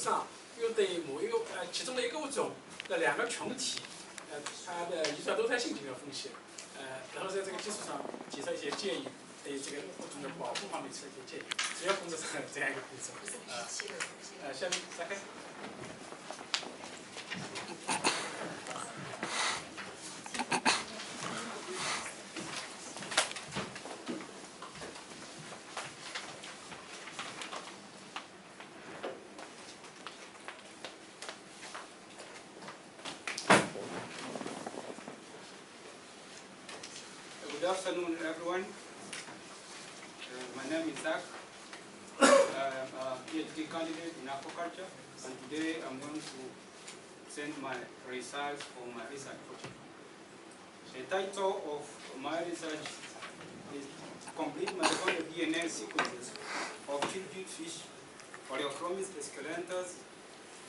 上又对某一个其中的一个物种的2个群体，它的遗传多态性进行分析，然后在这个基础上提出一些建议，对这个物种的保护方面提出一些建议，主要工作是这样一个步骤。下面再开始。Good afternoon, everyone. My name is Zac. I'm a PhD candidate in aquaculture, and today I'm going to present my results for my research project. The title of my research is Complete Mitochondrial DNA Sequences of Trilobite Fish, Oleochromis esculentus,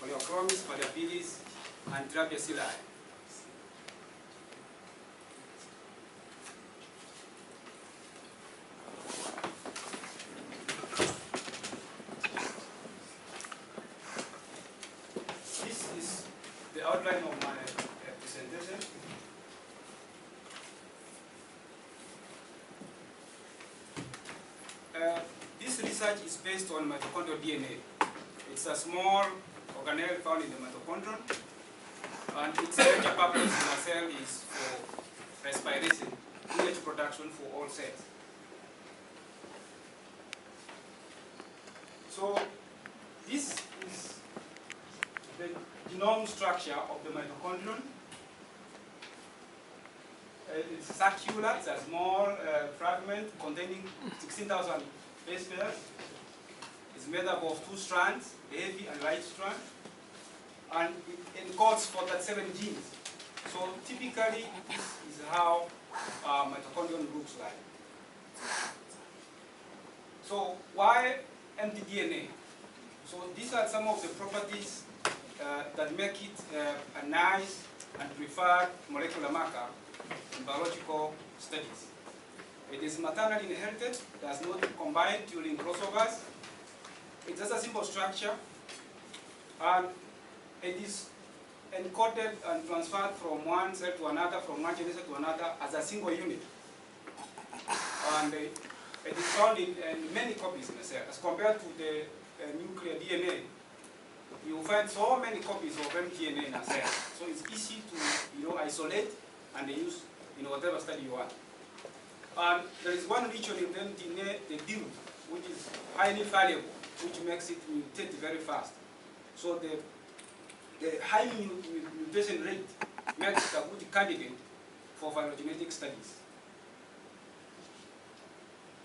Oleochromis variabilis, and Trabeculiae. Outline of my presentation. This research is based on mitochondrial DNA. It's a small organelle found in the mitochondrion, and its major purpose in a cell is for respiration, energy production for all cells. So this is the genome structure of the mitochondrion. It's circular, it's a small fragment containing 16,000 base pairs. It's made up of 2 strands, a heavy and light strand, and it encodes for 37 genes. So typically, this is how mitochondrion looks like. So why mtDNA? So these are some of the properties that make it a nice and preferred molecular marker in biological studies. It is maternally inherited, does not combine during crossovers. It has a simple structure, and it is encoded and transferred from one cell to another, from one genome to another as a single unit. And it is found in many copies in a cell, as compared to the nuclear DNA. You will find so many copies of mtDNA in a cell. So it's easy to isolate and use in whatever study you want. And there is one feature in mtDNA, the build, which is highly valuable, which makes it mutate very fast. So the high mutation rate makes it a good candidate for phylogenetic studies.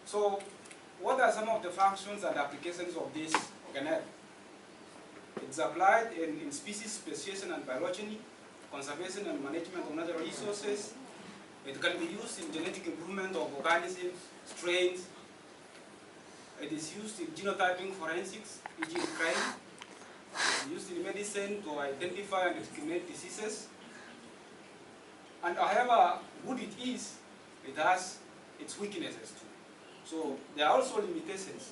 So what are some of the functions and applications of this organelle? It's applied in species speciation and phylogeny, conservation and management of natural resources. It can be used in genetic improvement of organisms, strains. It is used in genotyping forensics, e.g. in crime. It's used in medicine to identify and discriminate diseases. And however good it is, it has its weaknesses too. So there are also limitations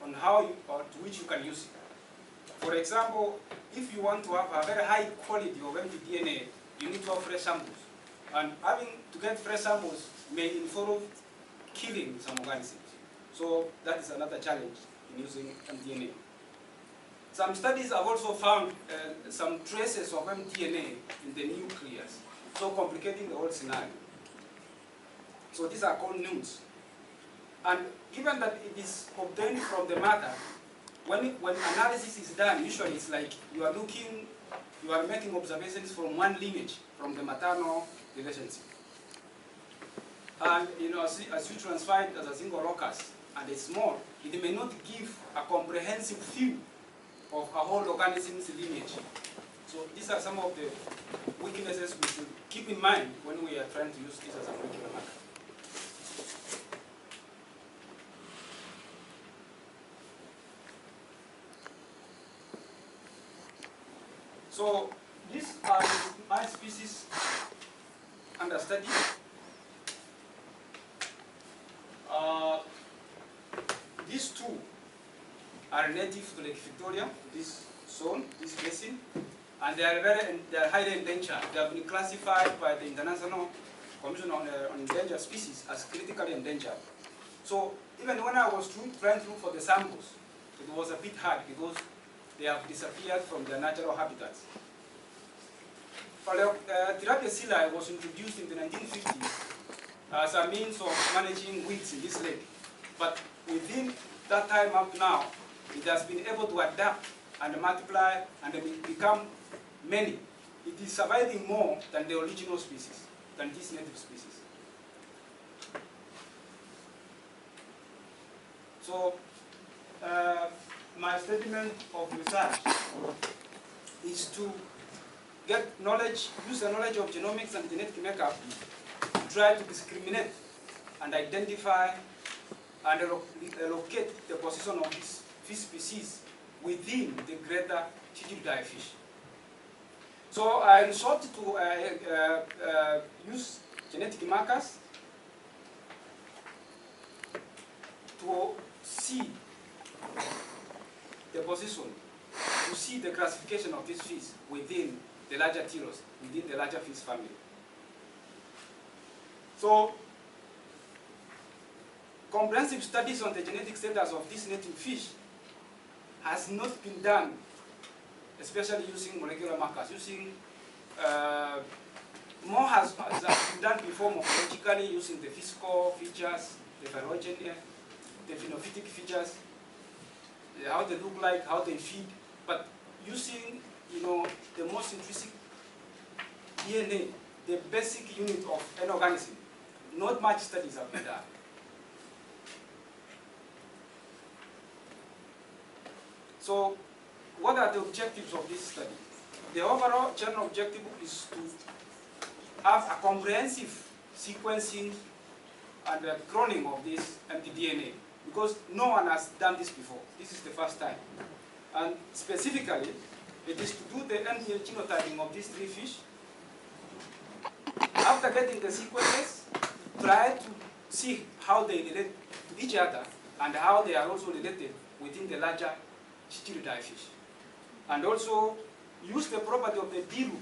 on how or to which you can use it. For example, if you want to have a very high quality of mtDNA, you need to have fresh samples. And having to get fresh samples may involve killing some organisms. So that is another challenge in using mtDNA. Some studies have also found some traces of mtDNA in the nucleus, so complicating the whole scenario. So these are called NUMs. And given that it is obtained from the matter, when analysis is done, usually it's like you are making observations from one lineage, from the maternal relationship. And as you transfer it as a single locus, and it's small, it may not give a comprehensive view of a whole organism's lineage. So these are some of the weaknesses we should keep in mind when we are trying to use this as a molecular marker. So these are my species under study. These two are native to Lake Victoria, these zone, this basin, and they are highly endangered. They have been classified by the International Commission on Endangered Species as critically endangered. So even when I was trying to look for the samples, it was a bit hard because they have disappeared from their natural habitats. Tilapia sila was introduced in the 1950s as a means of managing weeds in this lake. But within that time up now, it has been able to adapt and multiply and become many. It is surviving more than the original species, than these native species. So, my statement of research is to get knowledge, use the knowledge of genomics and genetic makeup to try to discriminate and identify and locate the position of these fish species within the greater Chichilidae fish. So I sought to use genetic markers to see the position, to see the classification of these fish within the larger Tilos, within the larger fish family. So, comprehensive studies on the genetic status of these native fish has not been done, especially using molecular markers. Using more has been done before morphologically, using the physical features, the phylogeny, the phenophytic features, how they look like, how they feed, but using, the most intrinsic DNA, the basic unit of an organism. Not much studies have been done. So, what are the objectives of this study? The overall general objective is to have a comprehensive sequencing and cloning of this mtDNA, because no one has done this before. This is the first time. And specifically, it is to do the mtDNA genotyping of these three fish. After getting the sequences, try to see how they relate to each other and how they are also related within the larger Chichilidae fish. And also use the property of the D loop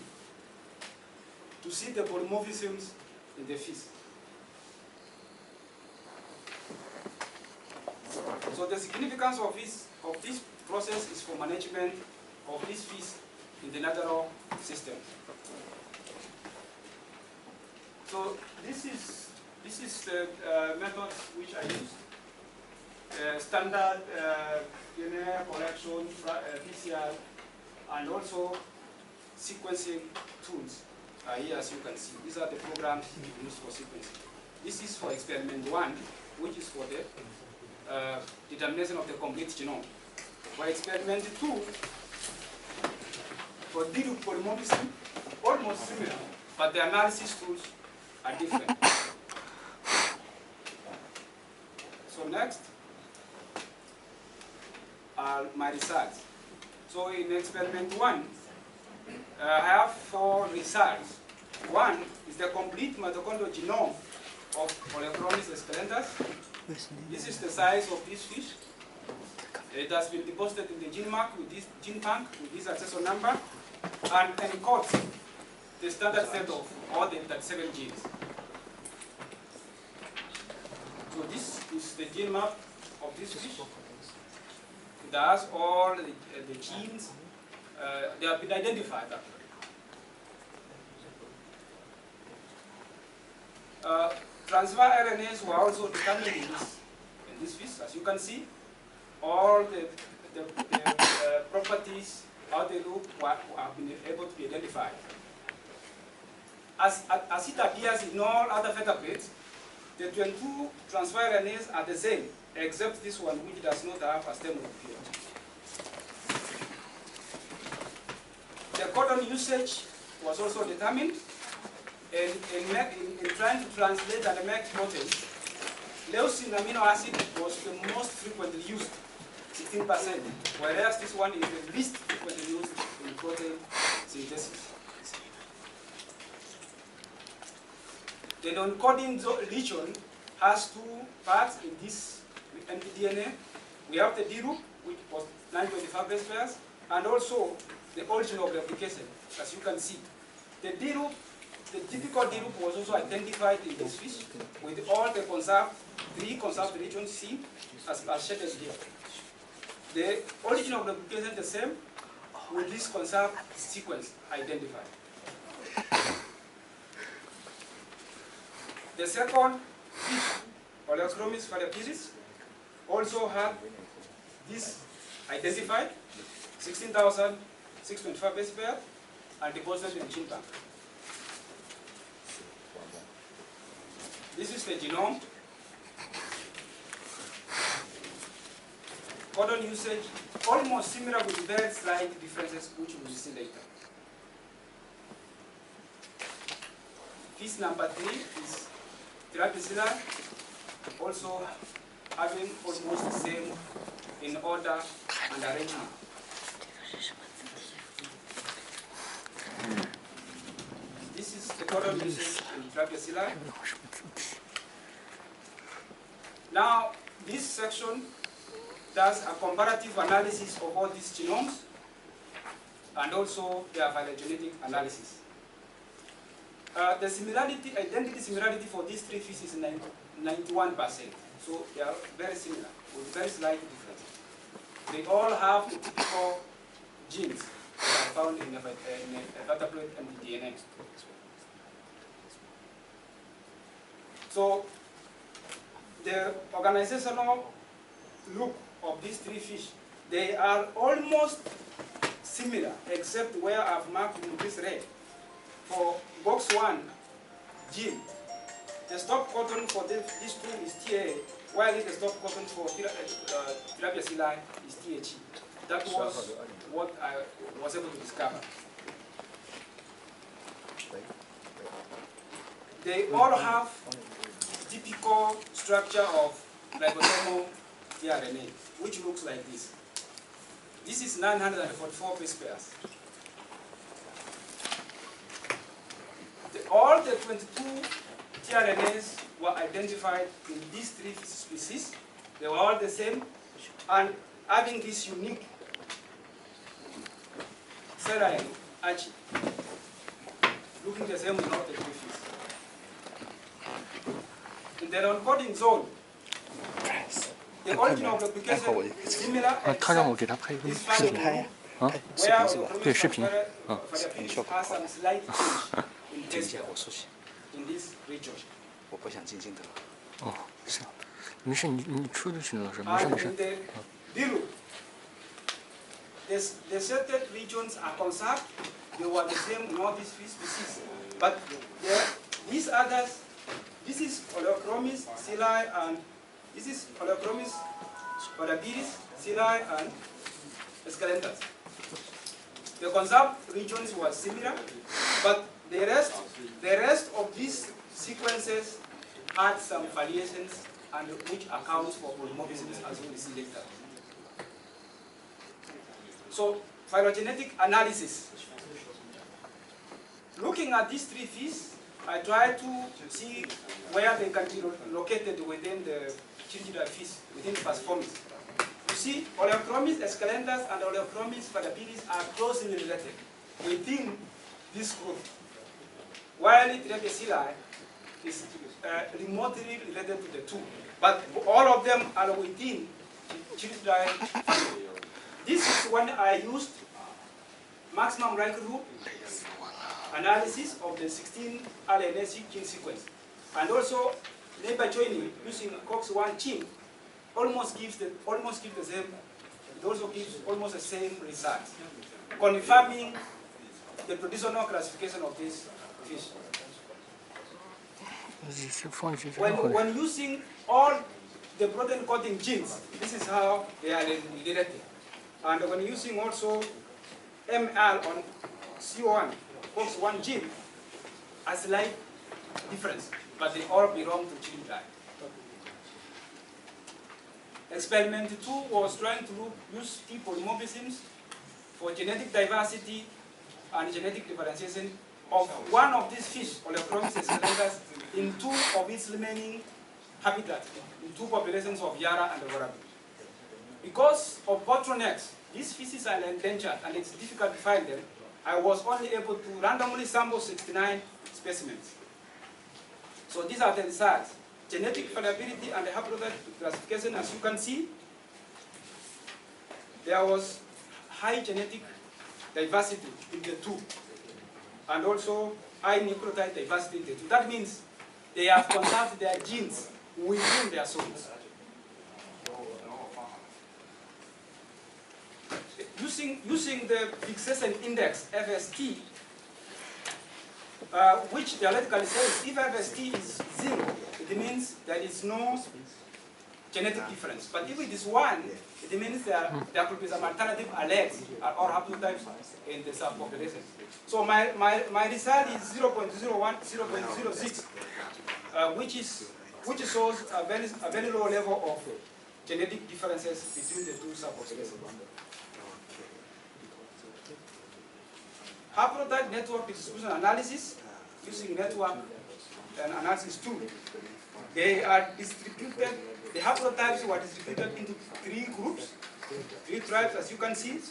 to see the polymorphisms in the fish. So the significance of this process is for management of these fish in the natural system. So this is the method which I use. Standard DNA collection, PCR, and also sequencing tools. Here, as you can see, these are the programs used for sequencing. This is for experiment 1, which is for the determination of the complete genome. For experiment 2, for D-loop polymorphism, almost similar, but the analysis tools are different. So next are my results. So in experiment 1, I have 4 results. One is the complete mitochondrial genome of Oleuchronis escalentus. This is the size of this fish. It has been deposited in the gene bank with this accessor number, and encodes the standard set of all the 37 genes. So this is the gene map of this fish. It has all the genes. They have been identified. Transfer RNAs were also determined in this fish. As you can see, all the properties, how they look, have been able to be identified. As it appears in all other vertebrates, the 22 transfer RNAs are the same, except this one, which does not have a stem repeat. The codon usage was also determined, and in trying to translate and make proteins, leucine amino acid was the most frequently used, 16%, whereas this one is the least frequently used in protein synthesis. The non-coding region has 2 parts in this mtDNA. We have the D loop, which was 925 base pairs, and also the origin of replication, as you can see. The typical D loop was also identified in this fish with all the three conserved regions seen as shaded here. The origin of replication is the same with this conserved sequence identified. The second fish, Oleochromis phalaepiris, also had this identified, 16,625 base pair, and deposited in gene bank. This is the genome. Codon usage almost similar with very slight differences, which we will see later. Piece number 3 is Tirapicilla, also having almost the same in order and arrangement. This is the codon usage in Tirapicilla. Now, this section does a comparative analysis of all these genomes and also their phylogenetic analysis. The identity similarity for these three fishes is 91%. So they are very similar, with very slight differences. They all have the typical genes that are found in a vertebrate and the DNA. So the organizational look of these three fish, they are almost similar, except where I've marked in this red. For box 1 gene, the stop codon for these two is TA, while the stop codon for Tirapicilla is THE. That was what I was able to discover. They all have typical structure of ribosomal tRNA, which looks like this. This is 944 base pairs. All the 22 tRNAs were identified in these three species. They were all the same, and having this unique serine arch, looking the same in all the three fishes. In the non-coding zone, the origin of replication is similar, except this finding where some slight change in this region. The certain regions are conserved. They were the same in all these three species. But these others, this is Oleochromis, Silai, and this is Oleochromis, Phalaepiris, Silai, and Escalentas. The conserved regions were similar, but the rest of these sequences had some variations, and which accounts for polymorphisms as we will see later. So, phylogenetic analysis. Looking at these three fishes, I try to see where they can be located within the Chirichida fish, within Phasformis. You see, Oleochromis escalentas and Oleochromis phalaepiris are closely related within this group, while Tirapicilla is remotely related to the two. But all of them are within Chirichida family. This is when I used maximum likelihood analysis of the 16 RNA gene sequence. And also, neighbor joining using COX-1 gene almost gives the same, it also gives almost the same result, confirming the traditional classification of this fish. When using all the protein coding genes, this is how they are related. And when using also ML on CO1, COX-1 gene, a slight difference, but they all belong to gene type. Experiment 2 was trying to use T polymorphisms for genetic diversity and genetic differentiation of one of these fish, Oleochromis escalentas, in two of its remaining habitats, in two populations of Yara and Warabi. Because of bottlenecks these species are endangered and it's difficult to find them, I was only able to randomly sample 69 specimens. So these are the results. Genetic variability and haplotype classification, as you can see, there was high genetic diversity in the two, and also high nucleotide diversity in the two. That means they have conserved their genes within their soils. Using the fixation index, FST, which theoretically says if FST is 0, it means there is no genetic difference. But if it is 1, it means there could be some alternative alleles or haplotypes in the subpopulation. So my result is 0.01, 0.06, which shows a very low level of genetic differences between the two subpopulations. Haplotype network distribution analysis using network analysis tool. They are distributed, the haplotypes were distributed into 3 groups, 3 tribes, as you can see.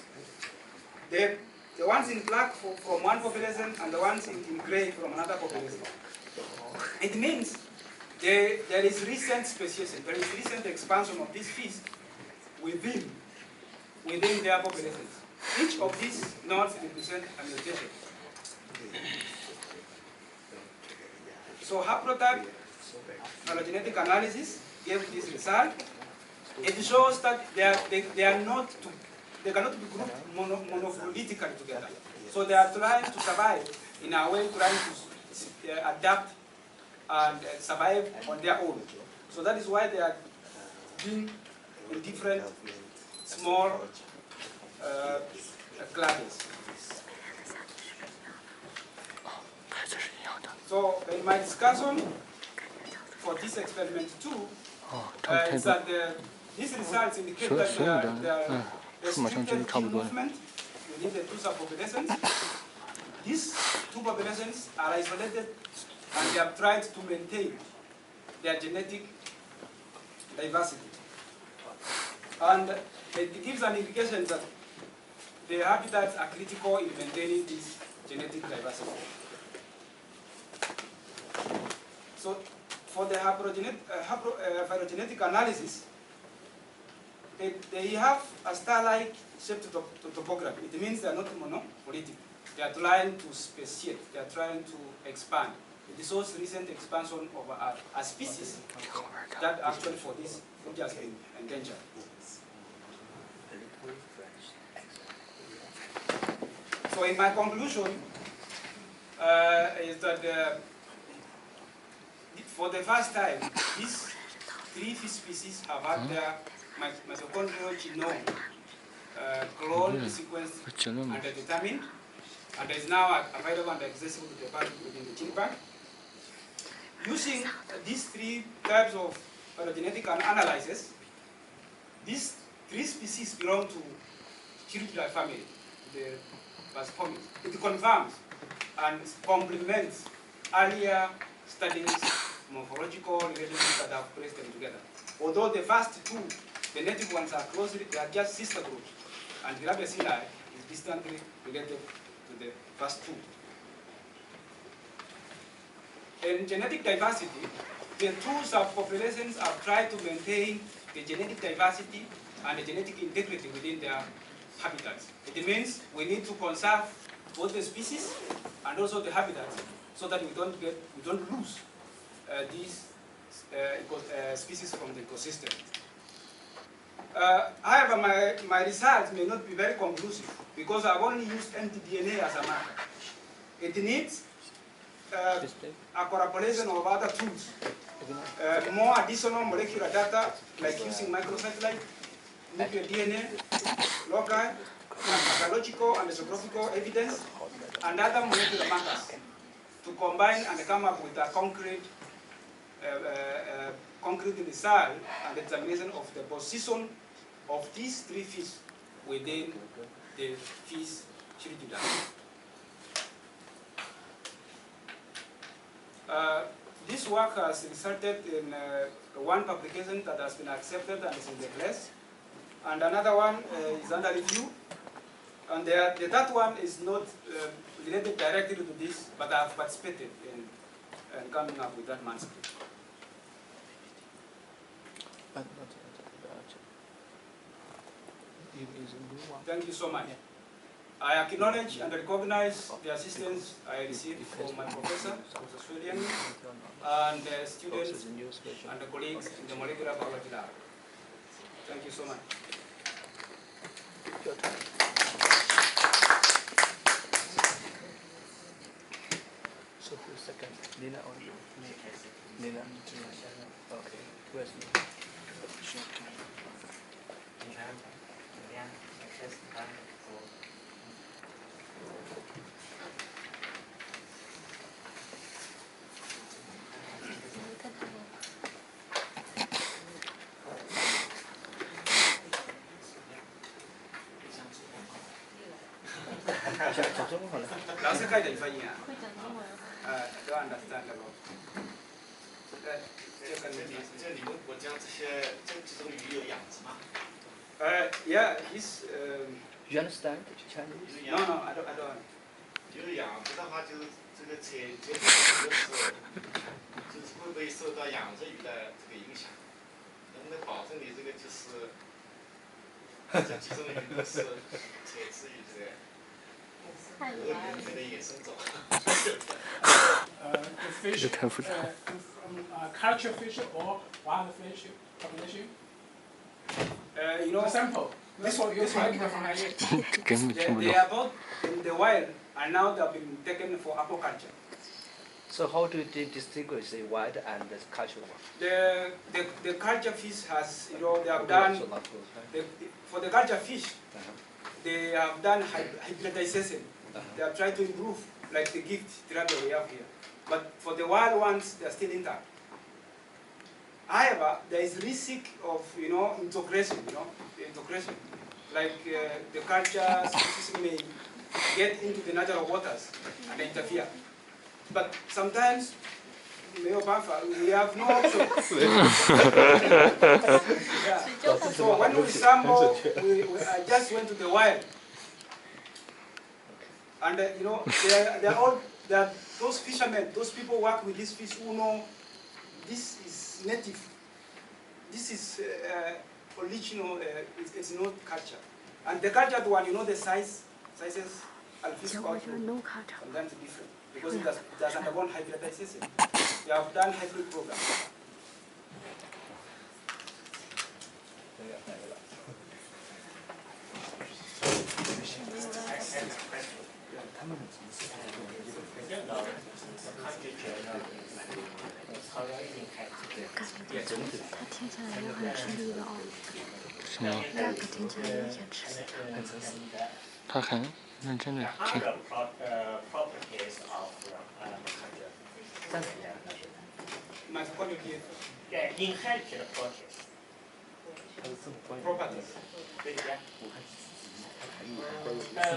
The ones in black from one population and the ones in gray from another population. It means there is recent speciation, there is recent expansion of these fish within their populations. Each of these nodes represent a mutation. So haplotype phylogenetic analysis gave this result. It shows that they cannot be grouped monophyletically together. So they are trying to survive in a way, trying to adapt and survive on their own. So that is why they are being in different small classes. So in my discussion for this experiment too, is that these results indicate that there are restricted gene movement within the two subpopulations. These two populations are isolated and they have tried to maintain their genetic diversity. And it gives an indication that the habitats are critical in maintaining this genetic diversity. So for the phylogenetic analysis, they have a star-like shaped topography. It means they are not monophyletic. They are trying to speciate. They are trying to expand. It shows recent expansion of a species that actually for this which has been endangered. So in my conclusion is that for the first time, these 3 fish species have had their mitochondrial genome cloned, sequenced, and determined, and is now available and accessible to the public within the gene bank. Using these 3 types of phylogenetic analysis, these 3 species belong to Chirididae family, the Vascomis. It confirms and complements earlier studies, morphological relationships that have placed them together. Although the first 2, the native ones are closely, they are just sister groups, and Grabiaceae is distantly related to the first 2. In genetic diversity, the 2 subpopulations have tried to maintain the genetic diversity and the genetic integrity within their habitats. It means we need to conserve both the species and also the habitats so that we don't lose these species from the ecosystem. However, my results may not be very conclusive because I've only used mtDNA as a marker. It needs a correlation of other tools, more additional molecular data like using microsatellite, nuclear DNA, loci, biological and geographical evidence, and other molecular markers to combine and come up with a concrete result and examination of the position of these 3 fish within the fish Chirididae. This work has resulted in one publication that has been accepted and is in the press. and another one is under review. And the third one is not related directly to this, but I have participated in coming up with that manuscript. Thank you so much. I acknowledge and recognize the assistance I received from my professor, Professor Swedian, and the students and the colleagues in the molecular biology lab. Thank you so much. So who's second? Nina or you? Nina. Okay. Where's Nina? 讲中文好了。老师开始翻译啊。会讲中文。都 understandable。这你们国家这几种鱼有养殖吗？Yeah, he's. You understand Chinese? No, no, I don't. 有养殖的话，就是这个采捕的时候，就是会不会受到养殖鱼的这个影响？能不能保证你这个就是这几种鱼都是采自于这个？ fish, culture fish or wild fish population? You know, sample. This one, they are both in the wild, and now they have been taken for aquaculture. So how do they distinguish the wild and the cultural one? The culture fish has, you know, they have done for the culture fish. They have done hybridization. They have tried to improve, like the gift therapy we have here. But for the wild ones, they are still intact. However, there is risk of, you know, integration, Like the culture species may get into the natural waters and interfere. But sometimes, we have no option. Yeah. So when we sample, I just went to the wild. And you know, they are those fishermen, those people who work with these fish who know this is native. This is original, it's not culture. And the cultured one, you know the sizes, and fish sometimes different. Because it does undergone hybridization. They have done hybrid program. 他听起来也很吃力的哦。什么？他听起来有点吃力。他很认真的听。inherited properties.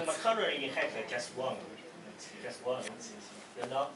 Macron inherited just one. You know,